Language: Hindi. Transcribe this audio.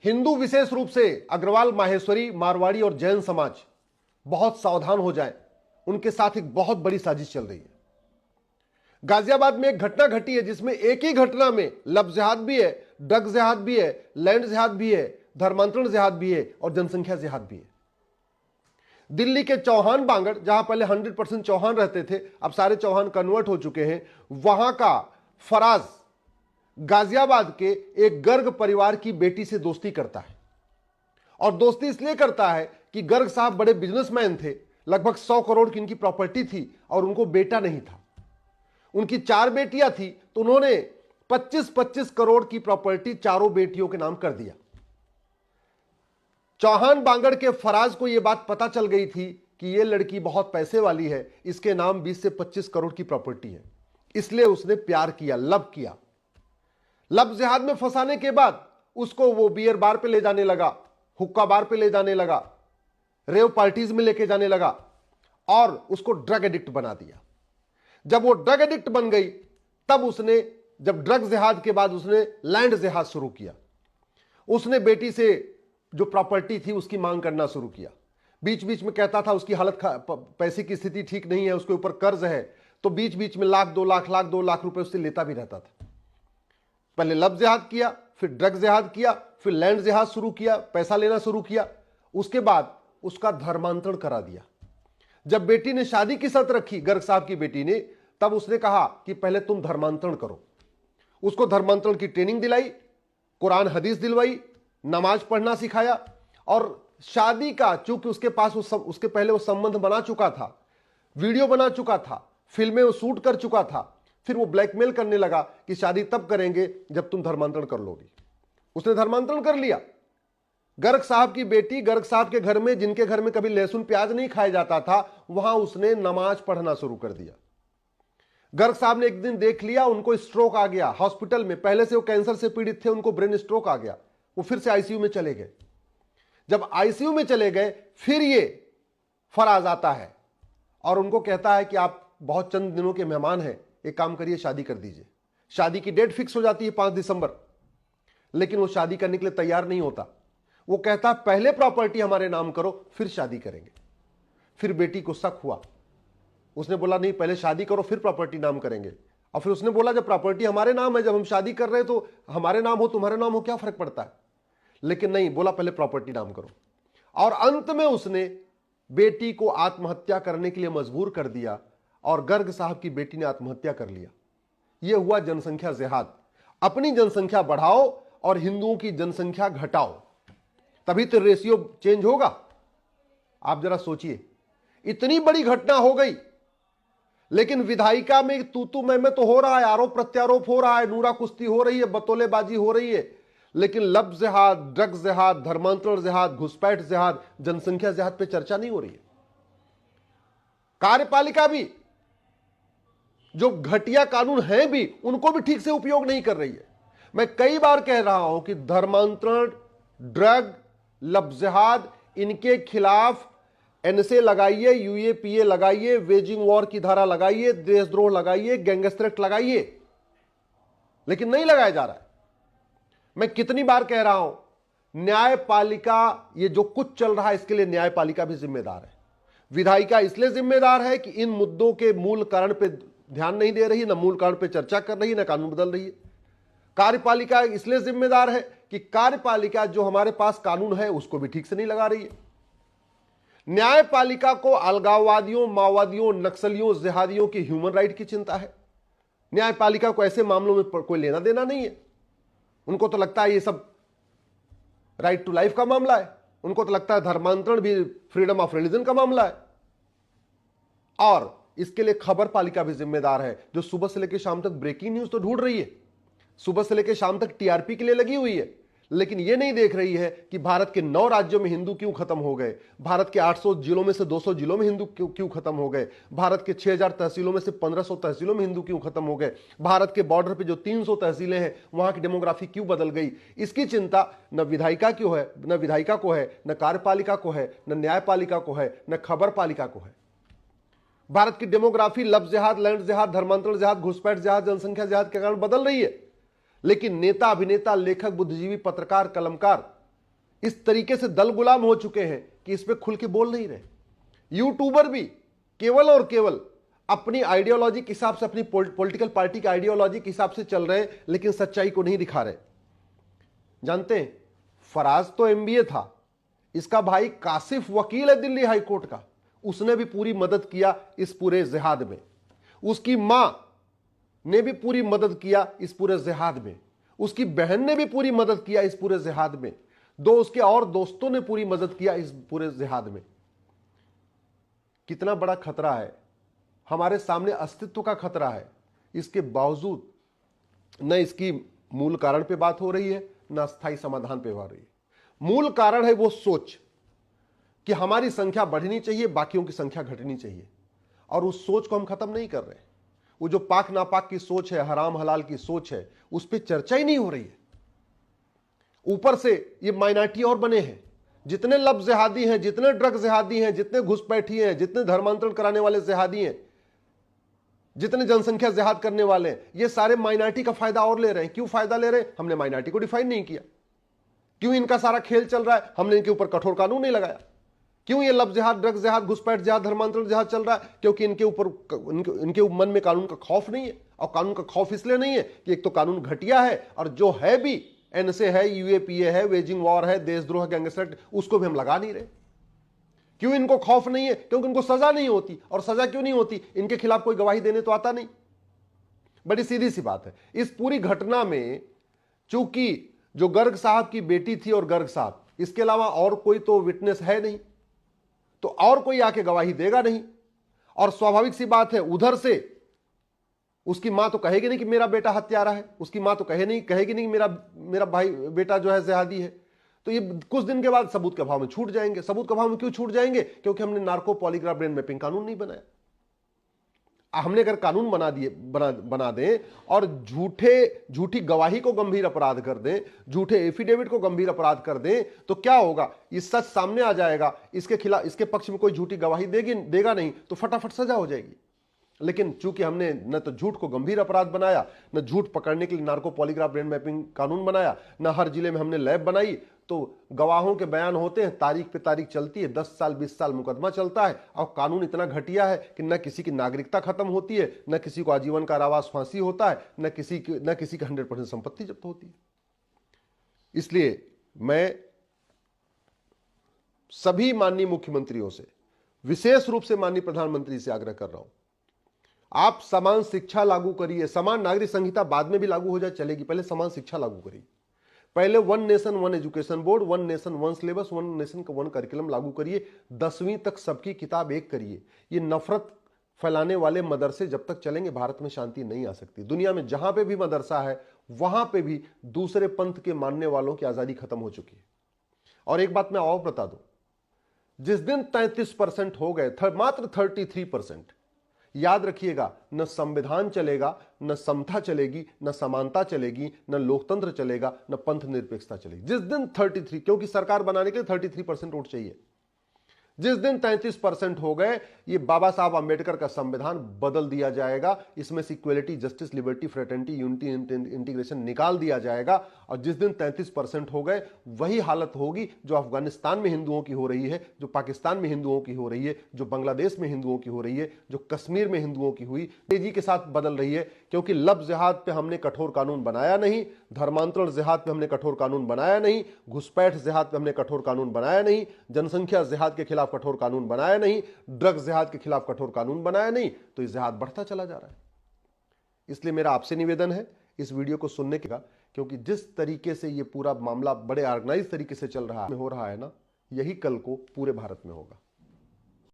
हिंदू विशेष रूप से अग्रवाल, माहेश्वरी, मारवाड़ी और जैन समाज बहुत सावधान हो जाए, उनके साथ एक बहुत बड़ी साजिश चल रही है। गाजियाबाद में एक घटना घटी है जिसमें एक ही घटना में लव जिहाद भी है, ड्रग जिहाद भी है, लैंड जिहाद भी है, धर्मांतरण जिहाद भी है और जनसंख्या जिहाद भी है। दिल्ली के चौहान बांगड़, जहां पहले 100% चौहान रहते थे, अब सारे चौहान कन्वर्ट हो चुके हैं, वहां का फराज गाजियाबाद के एक गर्ग परिवार की बेटी से दोस्ती करता है। और दोस्ती इसलिए करता है कि गर्ग साहब बड़े बिजनेसमैन थे, लगभग 100 करोड़ की इनकी प्रॉपर्टी थी और उनको बेटा नहीं था। उनकी 4 बेटियां थी, तो उन्होंने 25-25 करोड़ की प्रॉपर्टी चारों बेटियों के नाम कर दिया। चौहान बांगड़ के फराज को यह बात पता चल गई थी कि यह लड़की बहुत पैसे वाली है, इसके नाम 20 से 25 करोड़ की प्रॉपर्टी है, इसलिए उसने प्यार किया, लव किया। लव जिहाद में फंसाने के बाद उसको वो बियर बार पे ले जाने लगा, हुक्का बार पे ले जाने लगा, रेव पार्टीज में लेके जाने लगा और उसको ड्रग एडिक्ट बना दिया। जब वो ड्रग एडिक्ट बन गई, तब उसने, जब ड्रग जिहाद के बाद उसने लैंड जिहाद शुरू किया। उसने बेटी से जो प्रॉपर्टी थी उसकी मांग करना शुरू किया। बीच बीच में कहता था उसकी हालत, पैसे की स्थिति ठीक नहीं है, उसके ऊपर कर्ज है, तो बीच बीच में लाख 2 लाख रुपए उससे लेता भी रहता था। पहले लव जिहाद किया, फिर ड्रग जिहाद किया, फिर लैंड जिहाद शुरू किया, पैसा लेना शुरू किया। उसके बाद उसका धर्मांतरण करा दिया। जब बेटी ने शादी की शर्त रखी, गर्ग साहब की बेटी ने, तब उसने कहा कि पहले तुम धर्मांतरण करो। उसको धर्मांतरण की ट्रेनिंग दिलाई, कुरान हदीस दिलवाई, नमाज पढ़ना सिखाया और शादी का, चूंकि उसके पास उसके पहले वो संबंध बना चुका था, वीडियो बना चुका था, फिल्में वो शूट कर चुका था, फिर वो ब्लैकमेल करने लगा कि शादी तब करेंगे जब तुम धर्मांतरण कर लोगी। उसने धर्मांतरण कर लिया। गर्ग साहब की बेटी, गर्ग साहब के घर में, जिनके घर में कभी लहसुन प्याज नहीं खाया जाता था, वहां उसने नमाज पढ़ना शुरू कर दिया। गर्ग साहब ने एक दिन देख लिया, उनको स्ट्रोक आ गया हॉस्पिटल में। पहले से वो कैंसर से पीड़ित थे, उनको ब्रेन स्ट्रोक आ गया, वो फिर से आईसीयू में चले गए। जब आईसीयू में चले गए, फिर ये फराज आता है और उनको कहता है कि आप बहुत चंद दिनों के मेहमान हैं, एक काम करिए, शादी कर दीजिए। शादी की डेट फिक्स हो जाती है 5 दिसंबर, लेकिन वो शादी करने के लिए तैयार नहीं होता। वो कहता पहले प्रॉपर्टी हमारे नाम करो, फिर शादी करेंगे। फिर बेटी को शक हुआ, उसने बोला नहीं, पहले शादी करो फिर प्रॉपर्टी नाम करेंगे। और फिर उसने बोला जब प्रॉपर्टी हमारे नाम है, जब हम शादी कर रहे हैं तो हमारे नाम हो तुम्हारे नाम हो, क्या फर्क पड़ता है। लेकिन नहीं, बोला पहले प्रॉपर्टी नाम करो। और अंत में उसने बेटी को आत्महत्या करने के लिए मजबूर कर दिया और गर्ग साहब की बेटी ने आत्महत्या कर लिया। यह हुआ जनसंख्या जिहाद। अपनी जनसंख्या बढ़ाओ और हिंदुओं की जनसंख्या घटाओ, तभी तो रेशियो चेंज होगा। आप जरा सोचिए, इतनी बड़ी घटना हो गई, लेकिन विधायिका में तू मैं तो हो रहा है, आरोप प्रत्यारोप हो रहा है, नूरा कुश्ती हो रही है, बतौलेबाजी हो रही है, लेकिन लव जिहाद, ड्रग जिहाद, धर्मांतरण जिहाद, घुसपैठ जिहाद, जनसंख्या जिहाद पे चर्चा नहीं हो रही है। कार्यपालिका भी, जो घटिया कानून है भी, उनको भी ठीक से उपयोग नहीं कर रही है। मैं कई बार कह रहा हूं कि धर्मांतरण, ड्रग, लव जिहाद, इनके खिलाफ एनएसए लगाइए, यूएपीए लगाइए, वेजिंग वॉर की धारा लगाइए, देशद्रोह लगाइए, गैंगस्टर एक्ट लगाइए, लेकिन नहीं लगाया जा रहा है। मैं कितनी बार कह रहा हूं, न्यायपालिका, ये जो कुछ चल रहा है इसके लिए न्यायपालिका भी जिम्मेदार है। विधायिका इसलिए जिम्मेदार है कि इन मुद्दों के मूल कारण पे ध्यान नहीं दे रही, ना मूल कारण पे चर्चा कर रही है, ना कानून बदल रही है। कार्यपालिका इसलिए जिम्मेदार है कि कार्यपालिका जो हमारे पास कानून है उसको भी ठीक से नहीं लगा रही है। न्यायपालिका को अलगाववादियों, माओवादियों, नक्सलियों, जिहादियों की ह्यूमन राइट की चिंता है। न्यायपालिका को ऐसे मामलों में कोई लेना देना नहीं है। उनको तो लगता है ये सब राइट टू लाइफ का मामला है, उनको तो लगता है धर्मांतरण भी फ्रीडम ऑफ रिलीजन का मामला है। और इसके लिए खबर पालिका भी जिम्मेदार है, जो सुबह से लेकर शाम तक ब्रेकिंग न्यूज तो ढूंढ रही है, सुबह से लेकर शाम तक टीआरपी के लिए लगी हुई है, लेकिन यह नहीं देख रही है कि भारत के 9 राज्यों में हिंदू क्यों खत्म हो गए, भारत के 800 जिलों में से 200 जिलों में हिंदू क्यों खत्म हो गए, भारत के 6000 तहसीलों में से 1500 तहसीलों में हिंदू क्यों खत्म हो गए, भारत के बॉर्डर पे जो 300 तहसीलें हैं वहां की डेमोग्राफी क्यों बदल गई। इसकी चिंता न विधायिका क्यों है, न विधायिका को है, न कार्यपालिका को है, न न्यायपालिका को है, न खबर पालिका को है। भारत की डेमोग्राफी लव जिहाद, लैंड जिहाद, धर्मांतरण जिहाद, घुसपैठ जिहाद, जनसंख्या जिहाद के कारण बदल रही है, लेकिन नेता, अभिनेता, लेखक, बुद्धिजीवी, पत्रकार, कलमकार इस तरीके से दल गुलाम हो चुके हैं कि इस पे खुल के बोल नहीं रहे। यूट्यूबर भी केवल और केवल अपनी आइडियोलॉजी के हिसाब से, अपनी पॉलिटिकल पार्टी की आइडियोलॉजी के हिसाब से चल रहे हैं, लेकिन सच्चाई को नहीं दिखा रहे। जानते हैं, फराज तो एमबीए था, इसका भाई कासिफ वकील है दिल्ली हाई कोर्ट का, उसने भी पूरी मदद किया इस पूरे जिहाद में। उसकी मां ने भी पूरी मदद किया इस पूरे जिहाद में। उसकी बहन ने भी पूरी मदद किया इस पूरे जिहाद में। दो उसके और दोस्तों ने पूरी मदद किया इस पूरे जिहाद में। कितना बड़ा खतरा है, हमारे सामने अस्तित्व का खतरा है। इसके बावजूद न इसकी मूल कारण पे बात हो रही है, न अस्थायी समाधान पे हो रही है। मूल कारण है वो सोच कि हमारी संख्या बढ़नी चाहिए, बाकियों की संख्या घटनी चाहिए, और उस सोच को हम खत्म नहीं कर रहे। वो जो पाक नापाक की सोच है, हराम हलाल की सोच है, उस पर चर्चा ही नहीं हो रही है। ऊपर से ये माइनॉरिटी और बने हैं, जितने लब जिहादी हैं, जितने ड्रग जिहादी हैं, जितने घुसपैठी हैं, जितने धर्मांतरण कराने वाले जिहादी हैं, जितने जनसंख्या जिहाद करने वाले हैं, ये सारे माइनॉरिटी का फायदा और ले रहे हैं। क्यों फायदा ले रहे हैं? हमने माइनॉरिटी को डिफाइन नहीं किया। क्यों इनका सारा खेल चल रहा है? हमने इनके ऊपर कठोर कानून नहीं लगाया। क्यों ये लब जिहाद, ड्रग जिहाद, घुसपैठ जिहाद, धर्मांतरण जिहाद चल रहा है? क्योंकि इनके ऊपर इनके मन में कानून का खौफ नहीं है। और कानून का खौफ इसलिए नहीं है कि एक तो कानून घटिया है, और जो है भी एनएसए है, यूएपीए है, वेजिंग वॉर है, देशद्रोह गैंगस्टर, उसको भी हम लगा नहीं रहे। क्यों इनको खौफ नहीं है? क्योंकि इनको सजा नहीं होती। और सजा क्यों नहीं होती? इनके खिलाफ कोई गवाही देने तो आता नहीं। बड़ी सीधी सी बात है। इस पूरी घटना में चूंकि जो गर्ग साहब की बेटी थी और गर्ग साहब, इसके अलावा और कोई तो विटनेस है नहीं, तो और कोई आके गवाही देगा नहीं। और स्वाभाविक सी बात है, उधर से उसकी मां तो कहेगी नहीं कि मेरा बेटा हत्यारा है, उसकी मां तो कहेगी नहीं मेरा भाई बेटा जो है जिहादी है। तो ये कुछ दिन के बाद सबूत के अभाव में छूट जाएंगे। सबूत के अभाव में क्यों छूट जाएंगे? क्योंकि हमने नार्को पॉलीग्राफ ब्रेन मैपिंग कानून नहीं बनाया। हमने अगर कानून बना दें और झूठी गवाही को गंभीर अपराध कर दें, झूठे एफिडेविट को गंभीर अपराध कर दें, तो क्या होगा? ये सच सामने आ जाएगा, इसके खिलाफ, इसके पक्ष में कोई झूठी गवाही देगा नहीं, तो फटाफट सजा हो जाएगी। लेकिन चूंकि हमने न तो झूठ को गंभीर अपराध बनाया, न झूठ पकड़ने के लिए नार्को पॉलीग्राफ ब्रेन मैपिंग कानून बनाया, न हर जिले में हमने लैब बनाई, तो गवाहों के बयान होते हैं, तारीख पे तारीख चलती है, 10 साल 20 साल मुकदमा चलता है। और कानून इतना घटिया है कि न किसी की नागरिकता खत्म होती है, न किसी को आजीवन कारावास फांसी होता है, न किसी की 100% संपत्ति जब्त होती है। इसलिए मैं सभी माननीय मुख्यमंत्रियों से, विशेष रूप से माननीय प्रधानमंत्री से आग्रह कर रहा हूं, आप समान शिक्षा लागू करिए। समान नागरिक संहिता बाद में भी लागू हो जाए चलेगी, पहले समान शिक्षा लागू करिए। पहले 1 nation 1 education board, 1 nation 1 syllabus, 1 nation 1 curriculum लागू करिए। 10वीं तक सबकी किताब एक करिए। ये नफरत फैलाने वाले मदरसे जब तक चलेंगे, भारत में शांति नहीं आ सकती। दुनिया में जहां पे भी मदरसा है, वहां पे भी दूसरे पंथ के मानने वालों की आजादी खत्म हो चुकी है। और एक बात मैं और बता दूं, जिस दिन 33% हो गए, मात्र 33%, याद रखिएगा, न संविधान चलेगा, न समता चलेगी, न समानता चलेगी, न लोकतंत्र चलेगा, न पंथ निरपेक्षता चलेगी। जिस दिन 33, क्योंकि सरकार बनाने के लिए 33% वोट चाहिए, जिस दिन 33% हो गए, ये बाबा साहब अंबेडकर का संविधान बदल दिया जाएगा। इसमें से equality, justice, liberty, fraternity, unity, integration निकाल दिया जाएगा। और जिस दिन 33% हो गए, वही हालत होगी जो अफगानिस्तान में हिंदुओं की हो रही है, जो पाकिस्तान में हिंदुओं की हो रही है, जो बांग्लादेश में हिंदुओं की हो रही है, जो कश्मीर में हिंदुओं की हुई, तेजी के साथ बदल रही है। क्योंकि लब जिहाद पे हमने कठोर कानून बनाया नहीं, धर्मांतरण जिहाद पे हमने कठोर कानून बनाया नहीं, घुसपैठ जिहाद पे हमने कठोर कानून बनाया नहीं, जनसंख्या जिहाद के खिलाफ कठोर कानून बनाया नहीं, ड्रग्स जिहाद के खिलाफ कठोर कानून बनाया नहीं, तो ये जिहाद बढ़ता चला जा रहा है। इसलिए मेरा आपसे निवेदन है इस वीडियो को सुनने का, क्योंकि जिस तरीके से ये पूरा मामला बड़े ऑर्गेनाइज तरीके से चल रहा है, हो रहा है ना, यही कल को पूरे भारत में होगा।